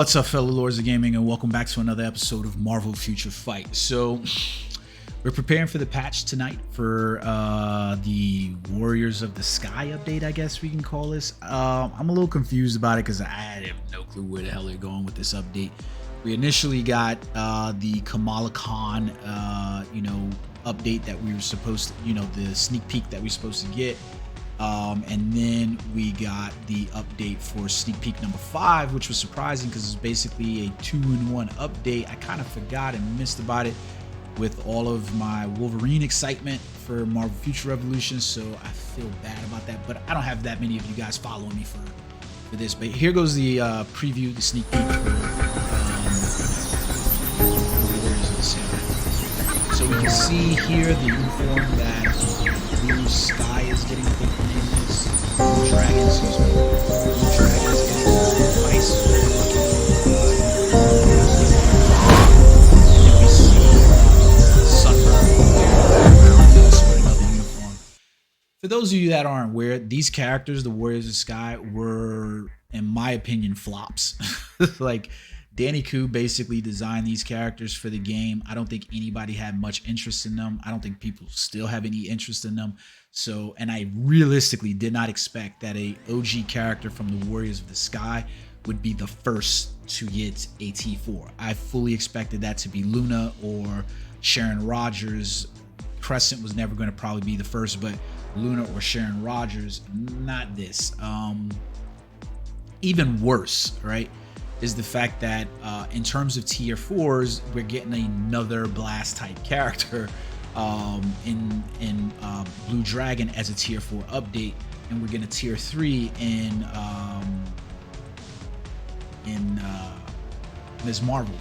What's up, fellow lords of gaming, and welcome back to another episode of Marvel Future Fight. So we're preparing for the patch tonight for the Warriors of the Sky update, I guess we can call this. I'm a little confused about it because I have no clue where the hell they're going with this update. We initially got the Kamala Khan update that we were supposed to, the sneak peek that we were supposed to get. And then we got the update for sneak peek number 5, which was surprising because it's basically a 2-in-1 update. I kind of forgot and missed about it with all of my Wolverine excitement for Marvel Future Revolution, so I feel bad about that. But I don't have that many of you guys following me for this. But here goes the preview, the sneak peek for Warriors of the Sky. So we can see here the uniform that Blue Sky is getting. Blue Dragon, excuse me. Blue Dragon is getting advice. And then we see Sunburn also another uniform. For those of you that aren't aware, these characters, the Warriors of Sky, were, in my opinion, flops. Like, Danny Koo basically designed these characters for the game. I don't think anybody had much interest in them. I don't think people still have any interest in them. So, and I realistically did not expect that a OG character from the Warriors of the Sky would be the first to get a T4. I fully expected that to be Luna or Sharon Rogers. Crescent was never going to probably be the first, but Luna or Sharon Rogers, not this. Even worse, right, is the fact that in terms of tier 4s, we're getting another blast type character in Blue Dragon as a tier 4 update, and we're getting a tier 3 in Ms. Marvel.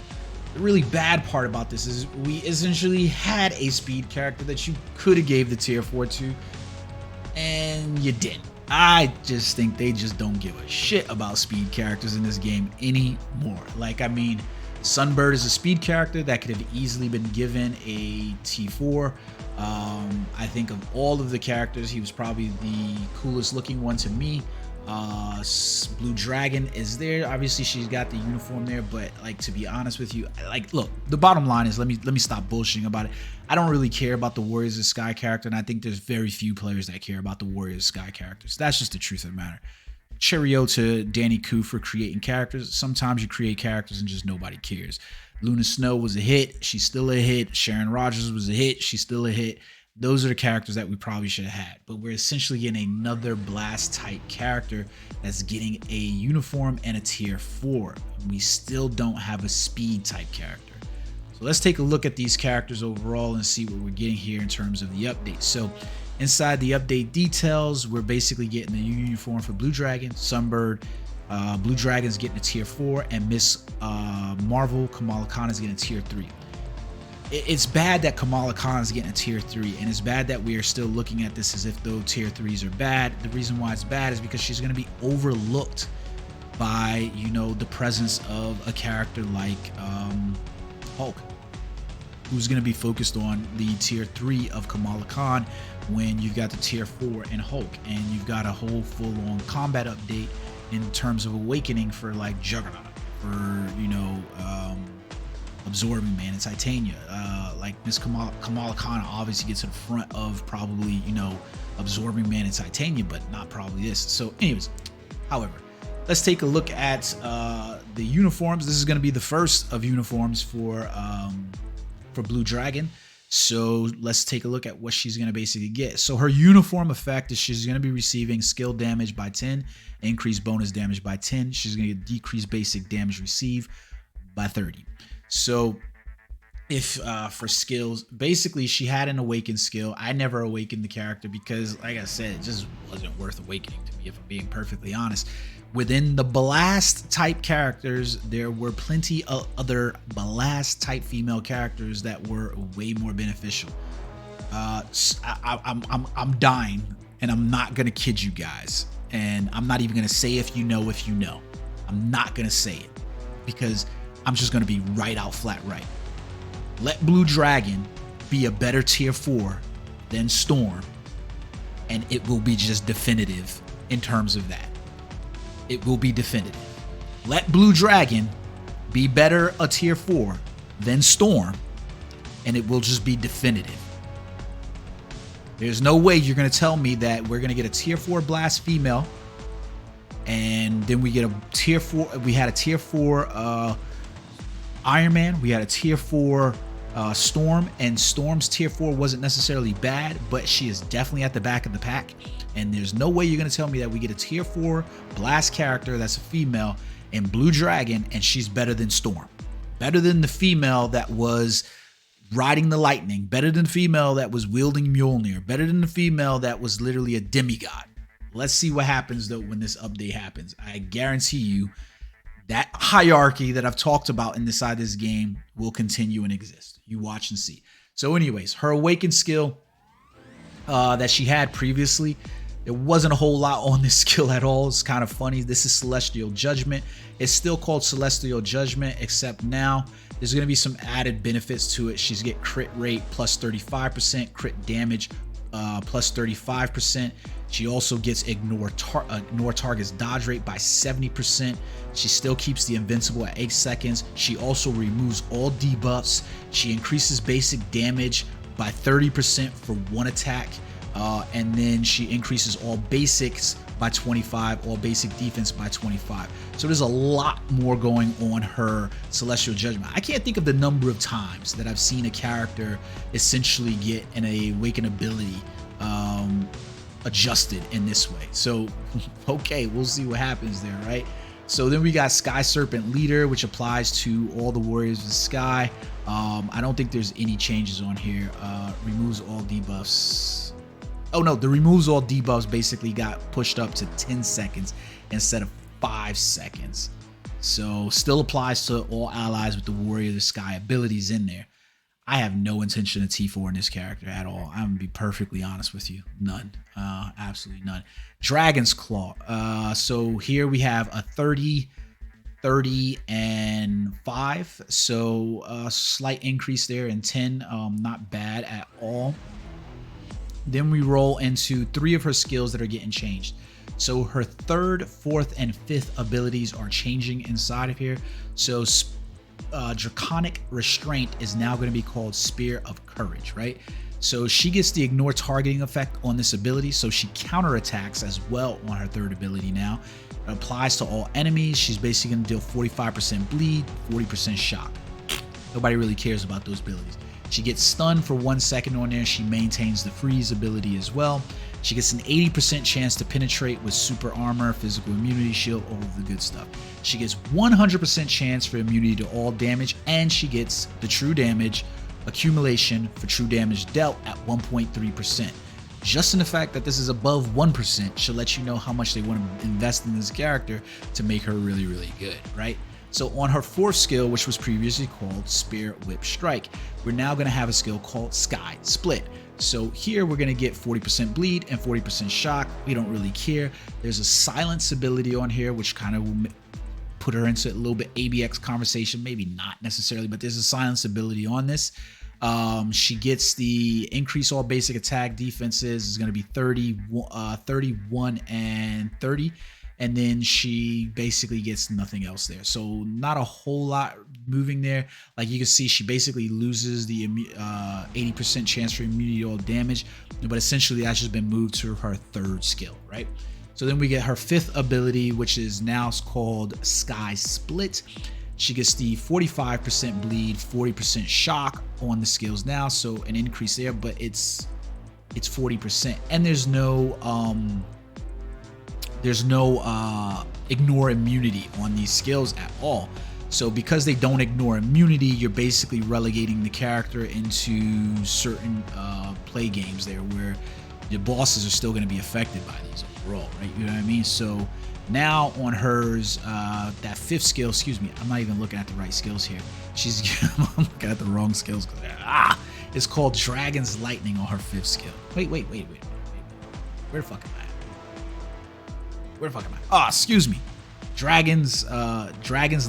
The really bad part about this is we essentially had a speed character that you could have gave the tier 4 to, and you didn't. I just think they just don't give a shit about speed characters in this game anymore. Like, I mean, Sunbird is a speed character that could have easily been given a T4. I think of all of the characters, he was probably the coolest looking one to me. Blue Dragon is there. Obviously, she's got the uniform there, but like, to be honest with you, like, look, the bottom line is, let me stop bullshitting about it. I don't really care about the Warriors of Sky character, and I think there's very few players that care about the Warriors of Sky characters. That's just the truth of the matter. Cheerio to Danny Koo for creating characters. Sometimes you create characters and just nobody cares. Luna Snow was a hit. She's still a hit. Sharon Rogers was a hit. She's still a hit. Those are the characters that we probably should have had. But we're essentially getting another blast type character that's getting a uniform and a tier 4. We still don't have a speed type character. So let's take a look at these characters overall and see what we're getting here in terms of the update. So inside the update details, we're basically getting the uniform for Blue Dragon, Sunbird. Blue Dragon's getting a tier 4, and Miss Marvel, Kamala Khan, is getting a tier 3. It's bad that Kamala Khan is getting a tier 3, and it's bad that we are still looking at this as if those tier 3s are bad. The reason why it's bad is because she's going to be overlooked by, the presence of a character like Hulk, who's going to be focused on the tier 3 of Kamala Khan when you've got the tier 4 in Hulk, and you've got a whole full-on combat update in terms of awakening for like Juggernaut, for Absorbing Man and Titania. Like Miss Kamala Khan obviously gets to the front of probably Absorbing Man and Titania, but not probably this. So anyways, however, let's take a look at the uniforms. This is going to be the first of uniforms for Blue Dragon. So let's take a look at what she's going to basically get. So her uniform effect is she's going to be receiving skill damage by 10, increased bonus damage by 10. She's going to get decreased basic damage received by 30. So if for skills, basically she had an awaken skill. I never awakened the character because, like I said, it just wasn't worth awakening to me, if I'm being perfectly honest. Within the blast type characters, there were plenty of other blast type female characters that were way more beneficial. I'm dying, and I'm not gonna kid you guys, and I'm not even gonna say if you know. I'm not gonna say it because I'm just gonna be right out flat right. Let Blue Dragon be a better tier 4 than Storm, and it will be just definitive in terms of that. It will be definitive. Let Blue Dragon Be better a tier 4 than Storm, and it will just be definitive. There's no way you're going to tell me that we're going to get a tier 4 Blast female, and then we get a tier 4. We had a tier 4 Iron Man. We had a tier 4 Storm, and Storm's tier 4 wasn't necessarily bad, but she is definitely at the back of the pack. And there's no way you're going to tell me that we get a tier 4 Blast character that's a female in Blue Dragon, and she's better than Storm. Better than the female that was riding the lightning, better than the female that was wielding Mjolnir, better than the female that was literally a demigod. Let's see what happens though when this update happens. I guarantee you that hierarchy that I've talked about in this side of this game will continue and exist. You watch and see. So anyways, her awakened skill that she had previously, there wasn't a whole lot on this skill at all. It's kind of funny. This is Celestial Judgment. It's still called Celestial Judgment, except now there's going to be some added benefits to it. She's get crit rate plus 35%, crit damage plus 35%. She also gets ignore target's dodge rate by 70%. She still keeps the invincible at 8 seconds. She also removes all debuffs. She increases basic damage by 30% for one attack. And then she increases all basics by 25, all basic defense by 25. So there's a lot more going on her Celestial Judgment. I can't think of the number of times that I've seen a character essentially get an awakened ability adjusted in this way. So, okay, we'll see what happens there, right? So then we got Sky Serpent Leader, which applies to all the Warriors of the Sky. I don't think there's any changes on here. Removes all debuffs. Oh no, the removes all debuffs basically got pushed up to 10 seconds instead of 5 seconds. So still applies to all allies with the Warrior of the Sky abilities in there. I have no intention of T4 in this character at all. I'm gonna be perfectly honest with you. None. Absolutely none. Dragon's Claw. So here we have a 30, 30, and 5. So a slight increase there in 10. Not bad at all. Then we roll into 3 of her skills that are getting changed. So her 3rd, 4th, and 5th abilities are changing inside of here. So Draconic Restraint is now going to be called Spear of Courage, right? So she gets the ignore targeting effect on this ability, so she counterattacks as well on her 3rd ability now. It applies to all enemies. She's basically going to deal 45% bleed, 40% shock. Nobody really cares about those abilities. She gets stunned for 1 second on there. She maintains the freeze ability as well. She gets an 80% chance to penetrate with super armor, physical immunity shield, all of the good stuff. She gets 100% chance for immunity to all damage, and she gets the true damage accumulation for true damage dealt at 1.3%. Just in the fact that this is above 1% should let you know how much they want to invest in this character to make her really, really good, right? So on her 4th skill, which was previously called Spear Whip Strike, we're now going to have a skill called Sky Split. So here we're going to get 40% bleed and 40% shock. We don't really care. There's a silence ability on here, which kind of will put her into a little bit ABX conversation. Maybe not necessarily, but there's a silence ability on this. She gets the increase all basic attack defenses is going to be 30, 31, and 30. And then she basically gets nothing else there. So not a whole lot moving there. Like you can see, she basically loses the 80% chance for immunity to all damage. But essentially that's just been moved to her 3rd skill, right? So then we get her 5th ability, which is now called Sky Split. She gets the 45% bleed, 40% shock on the skills now. So an increase there, but it's 40%. And there's no ignore immunity on these skills at all. So because they don't ignore immunity, you're basically relegating the character into certain play games there where the bosses are still going to be affected by these overall, right? You know what I mean? So now on hers, that 5th skill, excuse me, I'm not even looking at the right skills here. I'm looking at the wrong skills. It's called Dragon's Lightning on her 5th skill. Wait. Where the fuck am I? Oh, excuse me. Dragon's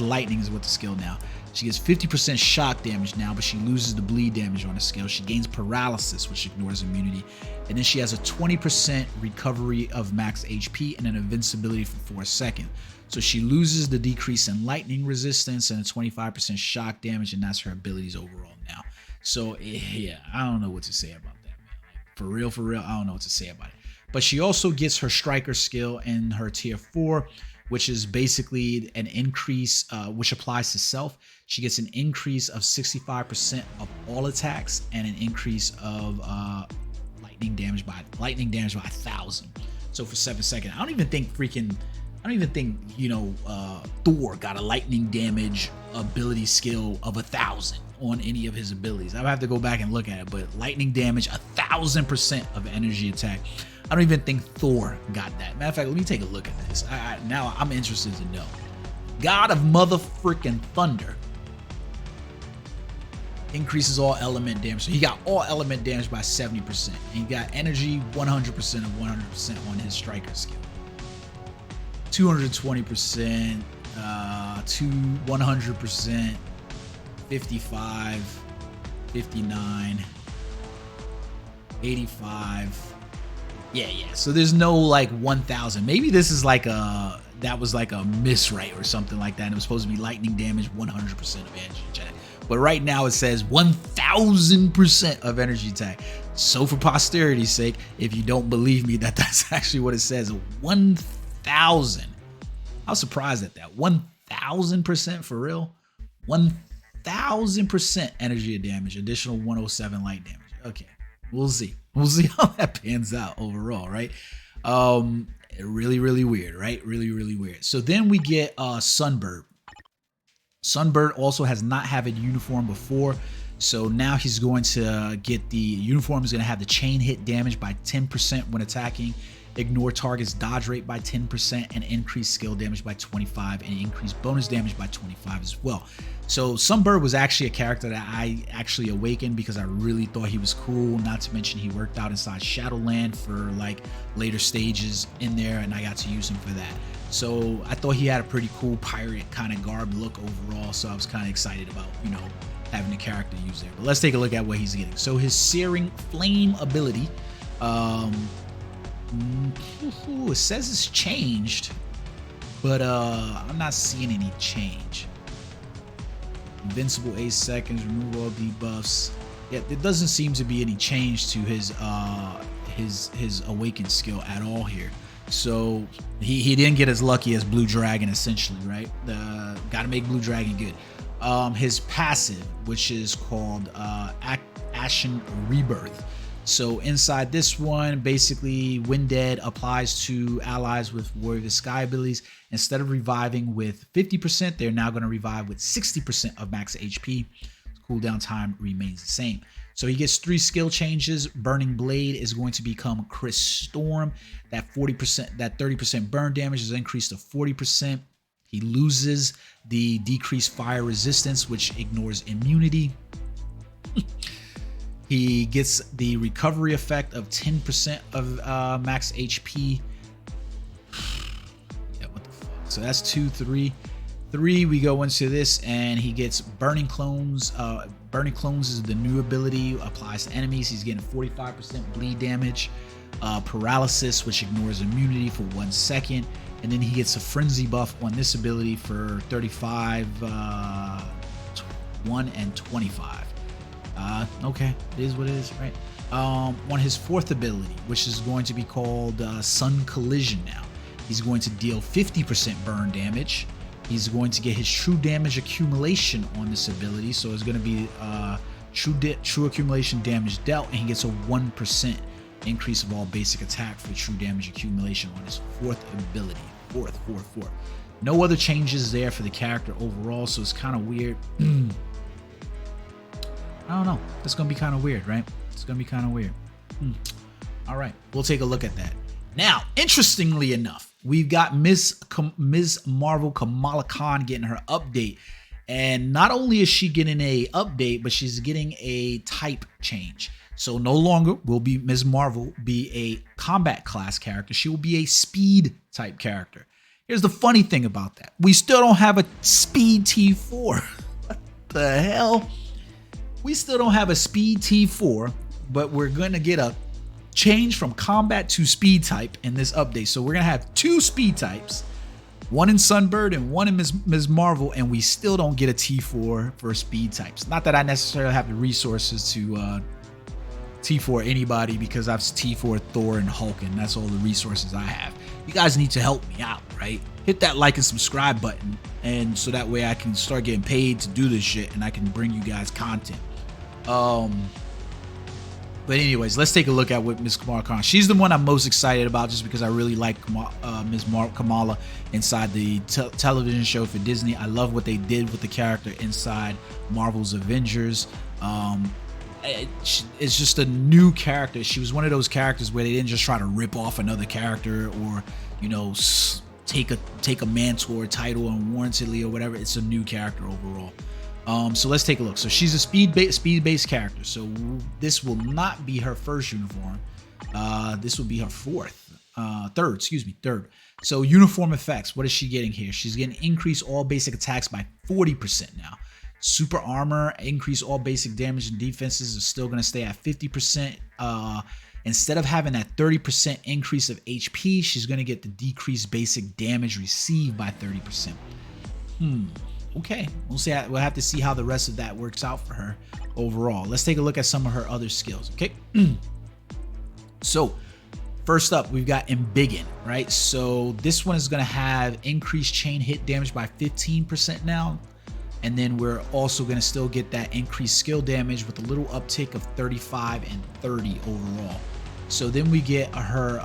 lightning is what the skill now. She gets 50% shock damage now, but she loses the bleed damage on the skill. She gains paralysis, which ignores immunity. And then she has a 20% recovery of max HP and an invincibility for 4 seconds. So she loses the decrease in lightning resistance and a 25% shock damage, and that's her abilities overall now. So yeah, I don't know what to say about that, man. Like, for real, I don't know what to say about it. But she also gets her striker skill in her tier 4, which is basically an increase, which applies to self. She gets an increase of 65% of all attacks and an increase of lightning damage by 1,000. So for 7 seconds, I don't even think Thor got a lightning damage ability skill of 1,000 on any of his abilities. I would have to go back and look at it, but lightning damage 1,000% of energy attack. I don't even think Thor got that. Matter of fact, let me take a look at this. Now I'm interested to know. God of motherfucking thunder increases all element damage. So he got all element damage by 70%. And he got energy 100% of 100% on his striker skill. 220%, 100%, 55, 59, 85. Yeah. So there's no like 1,000. Maybe this is like that was like a miswrite or something like that. And it was supposed to be lightning damage, 100% of energy attack. But right now it says 1,000% of energy attack. So for posterity's sake, if you don't believe me that that's actually what it says, 1,000. I was surprised at that. 1,000% for real. 1,000% energy damage. Additional 107 light damage. Okay. We'll see how that pans out overall, right? Really weird, right? Really weird. So then we get Sunbird. Sunbird also has not had a uniform before, so now he's going to get the uniform. Is going to have the chain hit damage by 10% when attacking, ignore target's dodge rate by 10%, and increase skill damage by 25, and increase bonus damage by 25 as well. So Sunbird was actually a character that I actually awakened because I really thought he was cool. Not to mention he worked out inside Shadowland for like later stages in there, and I got to use him for that. So I thought he had a pretty cool pirate kind of garb look overall. So I was kind of excited about, having a character to use there. But let's take a look at what he's getting. So his Searing Flame ability, it says it's changed, but I'm not seeing any change. Invincible 8 seconds, remove all debuffs. Yeah, there doesn't seem to be any change to his awakened skill at all here. So he didn't get as lucky as Blue Dragon, essentially, right? Gotta make Blue Dragon good. His passive, which is called Ashen Rebirth. So inside this one, basically Wind Dead applies to allies with Warrior of the Sky abilities. Instead of reviving with 50%, they're now going to revive with 60% of max HP. Cooldown time remains the same. So he gets 3 skill changes. Burning Blade is going to become Chris Storm. That 30% burn damage is increased to 40%. He loses the decreased fire resistance, which ignores immunity. He gets the recovery effect of 10% of max HP. Yeah, what the fuck? So that's 2, 3. 3, we go into this, and he gets Burning Clones. Burning Clones is the new ability, applies to enemies. He's getting 45% bleed damage. Paralysis, which ignores immunity for 1 second. And then he gets a Frenzy buff on this ability for 35, 1, and 25. Okay, it is what it is, right? On his 4th ability, which is going to be called Sun Collision now, he's going to deal 50% burn damage. He's going to get his true damage accumulation on this ability, so it's going to be true accumulation damage dealt, and he gets a 1% increase of all basic attack for true damage accumulation on his 4th ability. 4th. No other changes there for the character overall, so it's kind of weird. I don't know. It's going to be kind of weird, right? It's going to be kind of weird. All right. We'll take a look at that. Now, interestingly enough, we've got Ms. Marvel Kamala Khan getting her update. And not only is she getting a update, but she's getting a type change. So no longer will be Ms. Marvel be a combat class character. She will be a speed type character. Here's the funny thing about that. We still don't have a speed T4. What the hell? We still don't have a speed T4, but we're going to get a change from combat to speed type in this update. So we're going to have 2 speed types, one in Sunbird and one in Ms. Marvel, and we still don't get a T4 for speed types. Not that I necessarily have the resources to T4 anybody, because I've T4 Thor and Hulk, and that's all the resources I have. You guys need to help me out, right? Hit that like and subscribe button, and so that way I can start getting paid to do this shit and I can bring you guys content. But anyways, let's take a look at what Miss Kamala Khan. She's the one I'm most excited about, just because I really like Kamala inside the television show for Disney. I love what they did with the character inside Marvel's Avengers. It's just a new character. She was one of those characters where they didn't just try to rip off another character, or, you know, take a Mantor title unwarrantedly or whatever. It's a new character overall. So let's take a look. So she's a speed-based character. So this will not be her first uniform. This will be her third. So uniform effects. What is she getting here? She's getting increase all basic attacks by 40% now. Super armor, increase all basic damage and defenses is still going to stay at 50%. Instead of having that 30% increase of HP, she's going to get the decreased basic damage received by 30%. Okay, we'll have to see how the rest of that works out for her overall. Let's take a look at some of her other skills, okay? So first up, we've got Embiggen, right? So this one is going to have increased chain hit damage by 15% now. And then we're also going to still get that increased skill damage with a little uptick of 35 and 30 overall. So then we get her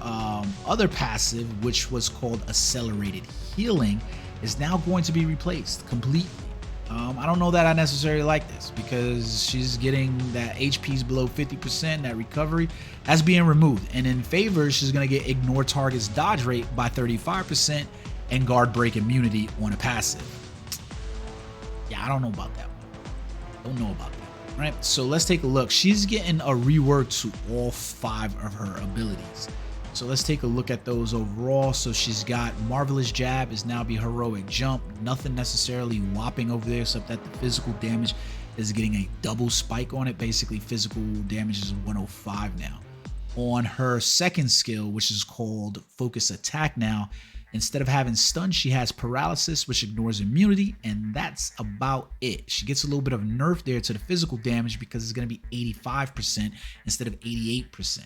other passive, which was called Accelerated Healing, is now going to be replaced completely. I don't know that I necessarily like this, because she's getting that HP's below 50%, that recovery, that's being removed. And in favor, she's going to get Ignore Target's dodge rate by 35% and guard break immunity on a passive. Yeah, I don't know about that one. Don't know about that. Right, so let's take a look. She's getting a rework to all 5 of her abilities. So let's take a look at those overall. So she's got Marvelous Jab is now be Heroic Jump. Nothing necessarily whopping over there, except that the physical damage is getting a double spike on it. Basically, physical damage is 105 now. On her second skill, which is called Focus Attack now, instead of having stun, she has paralysis, which ignores immunity, and that's about it. She gets a little bit of nerf there to the physical damage, because it's going to be 85% instead of 88%.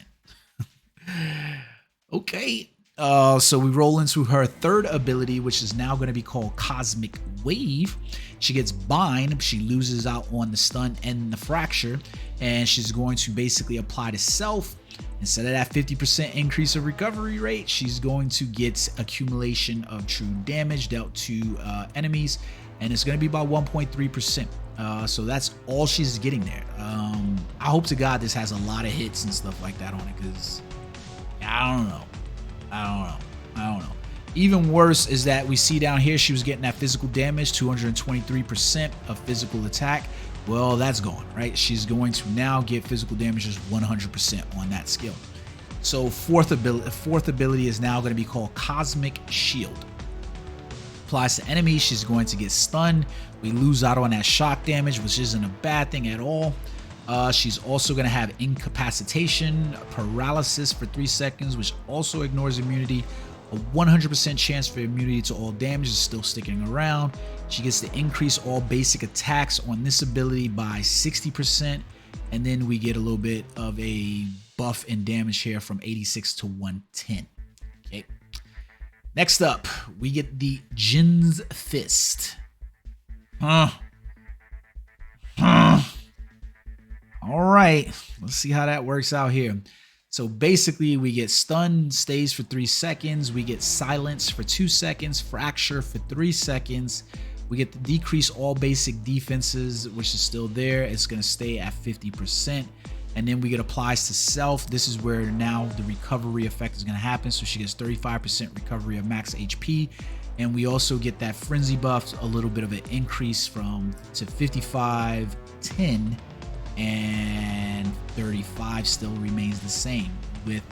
Okay, so we roll into her third ability, which is now going to be called Cosmic Wave. She gets Bind. She loses out on the stun and the fracture, and she's going to basically apply to self. Instead of that 50% increase of recovery rate, she's going to get accumulation of true damage dealt to enemies, and it's going to be about 1.3%. So that's all she's getting there. I hope to God this has a lot of hits and stuff like that on it, because I don't know. Even worse is that we see down here she was getting that physical damage, 223% of physical attack. Well, that's gone, right? She's going to now get physical damage just 100% on that skill. So fourth ability is now going to be called Cosmic Shield. Applies to enemies. She's going to get stunned. We lose out on that shock damage, which isn't a bad thing at all. She's also going to have incapacitation, paralysis for 3 seconds, which also ignores immunity. A 100% chance for immunity to all damage is still sticking around. She gets to increase all basic attacks on this ability by 60%. And then we get a little bit of a buff in damage here from 86 to 110. Okay. Next up, we get the Jinn's Fist. All right, let's see how that works out here. So basically, we get stun, stays for 3 seconds. We get silence for 2 seconds, fracture for 3 seconds. We get the decrease all basic defenses, which is still there. It's going to stay at 50%. And then we get applies to self. This is where now the recovery effect is going to happen. So she gets 35% recovery of max HP. And we also get that frenzy buff, a little bit of an increase to 55, 10. And 35 still remains the same, with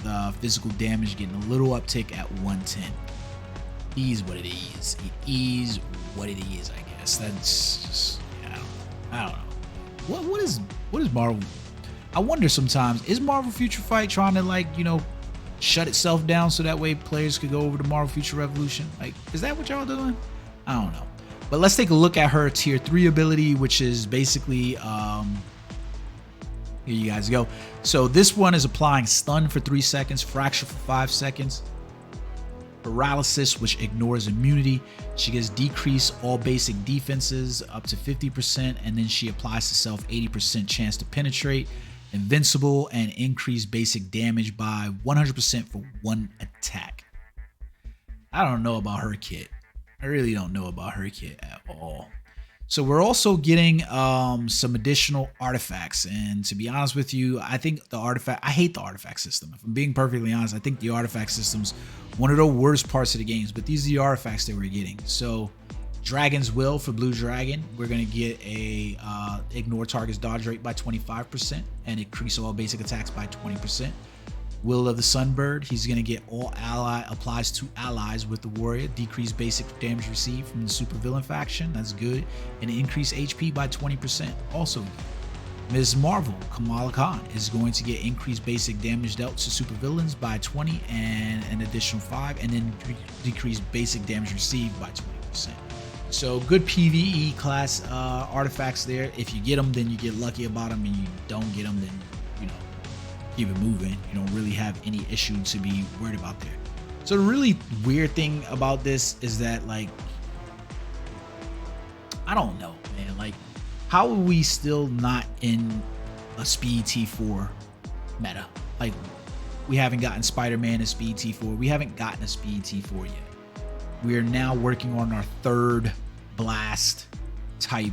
physical damage getting a little uptick at 110. is what it is. It is what it is, I guess. That's just, yeah, I don't know. What is Marvel? I wonder sometimes, is Marvel Future Fight trying to, like, you know, shut itself down so that way players could go over to Marvel Future Revolution? Like, is that what y'all doing? I don't know. But let's take a look at her tier 3 ability, which is basically, here you guys go. So this one is applying stun for 3 seconds, fracture for 5 seconds, paralysis, which ignores immunity. She gets decrease all basic defenses up to 50%, and then she applies to self 80% chance to penetrate, invincible, and increase basic damage by 100% for 1 attack. I don't know about her kit. I really don't know about her kit at all. So we're also getting some additional artifacts, and to be honest with you, I think I hate the artifact system. If I'm being perfectly honest, I think the artifact system's one of the worst parts of the games, but these are the artifacts that we're getting. So Dragon's Will for Blue Dragon, we're gonna get a ignore target's dodge rate by 25% and increase all basic attacks by 20%. Will of the Sunbird, he's going to get all applies to allies with the warrior, decrease basic damage received from the supervillain faction, that's good, and increase HP by 20%, also good. Ms. Marvel, Kamala Khan, is going to get increased basic damage dealt to supervillains by 20 and an additional 5, and then decrease basic damage received by 20%. So good PvE class artifacts there. If you get them, then you get lucky about them, and you don't get them, then, you know, keep it moving. You don't really have any issue to be worried about there. So the really weird thing about this is that, like, I don't know, man. Like, how are we still not in a speed T4 meta? Like, we haven't gotten Spider-Man a speed T4. We haven't gotten a speed T4 yet. We are now working on our 3rd blast type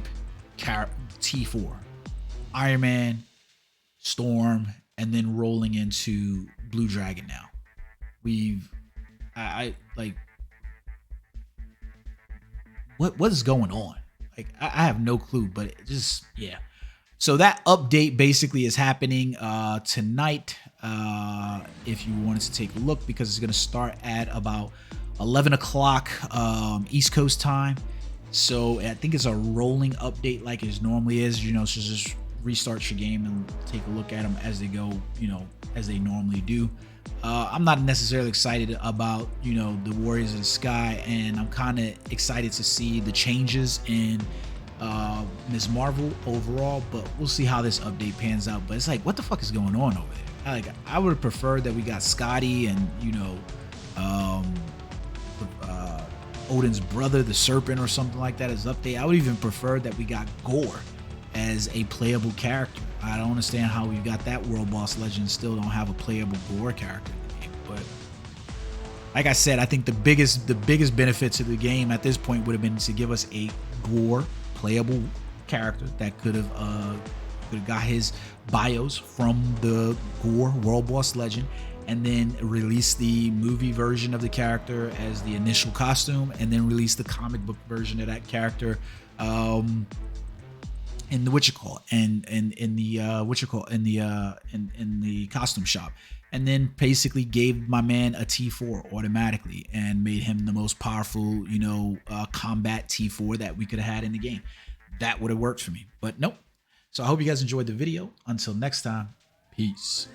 T4. Iron Man, Storm, and then rolling into Blue Dragon now. I like, what is going on? Like, I have no clue, but it just, yeah. So that update basically is happening tonight, if you wanted to take a look, because it's going to start at about 11 o'clock East Coast time. So I think it's a rolling update like it normally is, you know, so just restart your game and take a look at them as they go, you know, as they normally do. I'm not necessarily excited about, you know, the Warriors of the Sky, and I'm kind of excited to see the changes in Ms. Marvel overall, but we'll see how this update pans out. But it's like, what the fuck is going on over there? I would have preferred that we got Scotty and, you know, Odin's brother, the Serpent, or something like that as update. I would even prefer that we got Gore as a playable character. I don't understand how we've got that World Boss Legend, still don't have a playable Gore character in the game. But like I said, I think the biggest benefit to the game at this point would have been to give us a Gore playable character that could have got his bios from the Gore World Boss Legend, and then release the movie version of the character as the initial costume, and then release the comic book version of that character in the in the costume shop, and then basically gave my man a T4 automatically and made him the most powerful, you know, combat T4 that we could have had in the game. That would have worked for me, but nope. So I hope you guys enjoyed the video. Until next time, peace.